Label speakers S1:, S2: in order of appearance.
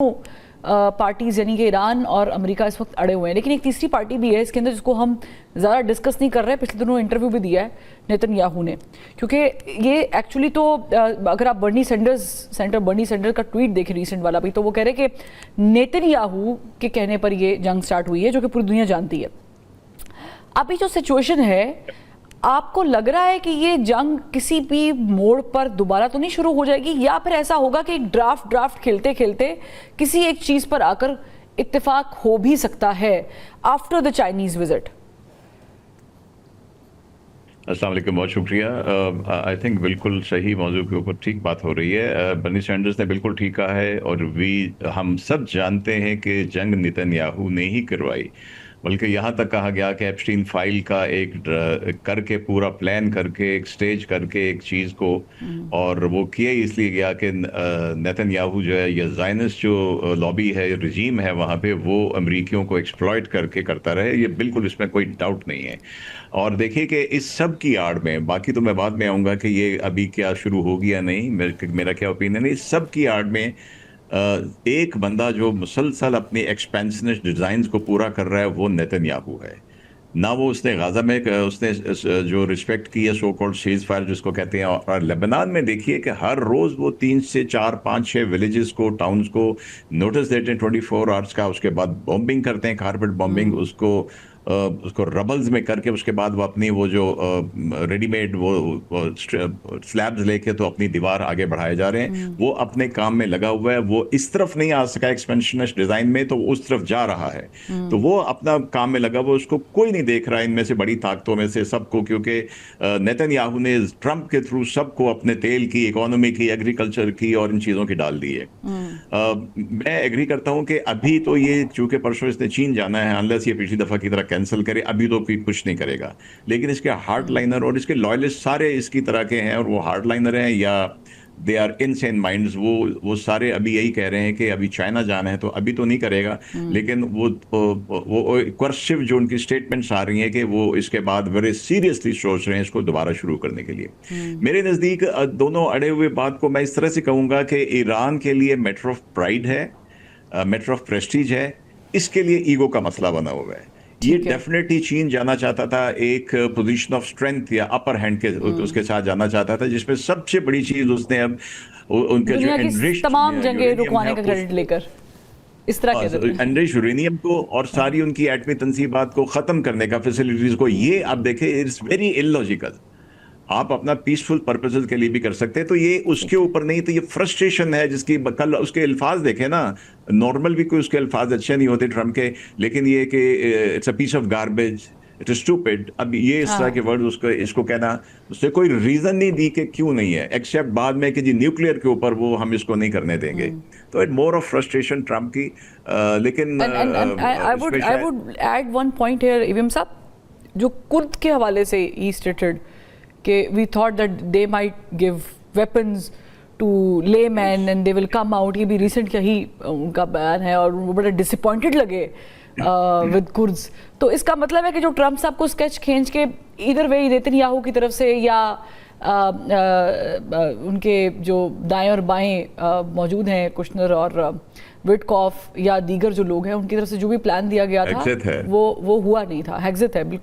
S1: दोनों पार्टीज़ यानी कि ईरान और अमेरिका इस वक्त अड़े हुए हैं, लेकिन एक तीसरी पार्टी भी है इसके अंदर जिसको हम ज़्यादा डिस्कस नहीं कर रहे हैं। पिछले दिनों इंटरव्यू भी दिया है नेतन्याहू ने, क्योंकि ये एक्चुअली तो अगर आप सेंटर बर्नी सैंडर्स का ट्वीट देखें रिसेंट वाला भी, तो वो कह रहे हैं कि नेतन्याहू के कहने पर ये जंग स्टार्ट हुई है, जो कि पूरी दुनिया जानती है। अभी जो सिचुएशन है, आपको लग रहा है कि ये जंग किसी भी मोड़ पर दोबारा तो नहीं शुरू हो जाएगी, या फिर ऐसा होगा कि एक ड्राफ्ट खेलते खेलते किसी एक चीज पर आकर इत्तेफाक हो भी सकता है आफ्टर द चाइनीज विजिट?
S2: अस्सलाम वालेकुम, बहुत शुक्रिया। आई थिंक बिल्कुल सही मौजू के ऊपर ठीक बात हो रही है। बर्नी सैंडर्स ने बिल्कुल ठीक कहा है, और हम सब जानते हैं कि जंग नेतन्याहू ने ही करवाई। बल्कि यहाँ तक कहा गया कि एप्स्टीन फाइल का एक करके पूरा प्लान करके एक स्टेज करके एक चीज़ को, और वो किया इसलिए गया कि नेतन्याहू जो है, या ज़ायनिस्ट जो लॉबी है, रजीम है वहाँ पे, वो अमरीकियों को एक्सप्लॉइट करके करता रहे। ये बिल्कुल, इसमें कोई डाउट नहीं है। और देखिए कि इस सब की आड़ में, बाकी तो मैं बाद में आऊँगा कि ये अभी क्या शुरू होगी या नहीं, मेरा क्या ओपिनियन है, इस सब की आड़ में एक बंदा जो मुसलसल अपनी एक्सपेंशनिस्ट डिज़ाइंस को पूरा कर रहा है, वो नेतन्याहू है। ना वो उसने गाज़ा में उसने जो रिस्पेक्ट की है सो कॉल्ड सीज फायर जिसको कहते हैं, और लेबनान में देखिए कि हर रोज़ वो 3 से 4, 5, 6 विलेजेस को, टाउन्स को नोटिस देते हैं 24 आवर्स का। उसके बाद बॉम्बिंग करते हैं, कारपेट बॉम्बिंग, उसको रबल्स में करके उसके बाद वो अपनी वो जो रेडीमेड वो स्लैब्स लेके तो अपनी दीवार आगे बढ़ाए जा रहे हैं। वो अपने काम में लगा हुआ है। वो इस तरफ नहीं आ सका एक्सपेंशनिस्ट डिज़ाइन में, तो उस तरफ जा रहा है। तो वो अपना काम में लगा हुआ, उसको कोई नहीं देख रहा है इनमें से बड़ी ताकतों में से सबको, क्योंकि नेतन्याहू ने ट्रंप के थ्रू सबको अपने तेल की, इकोनॉमी की, एग्रीकल्चर की और इन चीज़ों की डाल दी है। मैं एग्री करता हूँ कि अभी तो ये, चूंकि परसों इसने चीन जाना है, अनलेस ये पिछली दफ़ा की तरह कैंसिल करे, अभी तो कोई कुछ नहीं करेगा। लेकिन इसके हार्डलाइनर और इसके लॉयलिस्ट सारे इसकी तरह के हैं, और वो हार्डलाइनर हैं या दे आर इनसेन माइंड्स। वो सारे अभी यही कह रहे हैं कि अभी चाइना जाना है, तो अभी तो नहीं करेगा। लेकिन वो कर्सिव जो उनकी स्टेटमेंट्स आ रही हैं कि वो इसके बाद वेरी सीरियसली सोच रहे हैं इसको दोबारा शुरू करने के लिए। मेरे नज़दीक दोनों अड़े हुए बात को मैं इस तरह से कहूँगा कि ईरान के लिए मैटर ऑफ प्राइड है, मैटर ऑफ प्रेस्टीज है, इसके लिए ईगो का मसला बना हुआ है। ये डेफिनेटली चीन जाना चाहता था एक पोजीशन ऑफ स्ट्रेंथ या अपर हैंड के उसके साथ जाना चाहता था, जिसमें सबसे बड़ी चीज उसने अब उनके जो एनरिच्ड
S1: तमाम जंगें रुकवाने का क्रेडिट लेकर इस तरह के
S2: एनरिच्ड यूरेनियम को और सारी उनकी एटमी तंसीबात को खत्म करने का, फैसिलिटीज को, ये आप देखें इट्स वेरी इलॉजिकल। आप अपना पीसफुल पर्पसेस के लिए भी कर सकते हैं, तो ये उसके ऊपर नहीं। तो ये फ्रस्ट्रेशन है जिसकी कल उसके अल्फाज देखे ना, नॉर्मल भी कोई उसके अल्फाज अच्छे नहीं होते ट्रम्प के, लेकिन ये कि it's a piece of garbage, it is stupid. अब ये इस तरह के वर्ड इसको कहना, उससे कोई रीजन नहीं दी कि क्यों नहीं है, एक्सेप्ट बाद में कि जी न्यूक्लियर के ऊपर वो हम इसको नहीं करने देंगे। तो it more of frustration Trump की। लेकिन
S1: I would add one point here Ibrahim साहब, जो कुर्द के हवाले से ही स्टेटेड कि we thought that they might give weapons to laymen and they will come out, ये भी रिसेंट का ही उनका बयान है, और वो बड़े डिसअपॉइंटेड लगे विद कुर्द्स। तो इसका मतलब है कि जो ट्रम्प साहब को स्केच खींच के इधर वे नेतन्याहू की तरफ से या उनके जो दाएं और बाएं मौजूद हैं, कुशनर और विटकॉफ या दीगर जो लोग हैं, उनकी तरफ से जो भी प्लान दिया गया था वो हुआ नहीं था। हेग्जिट है बिल्कुल।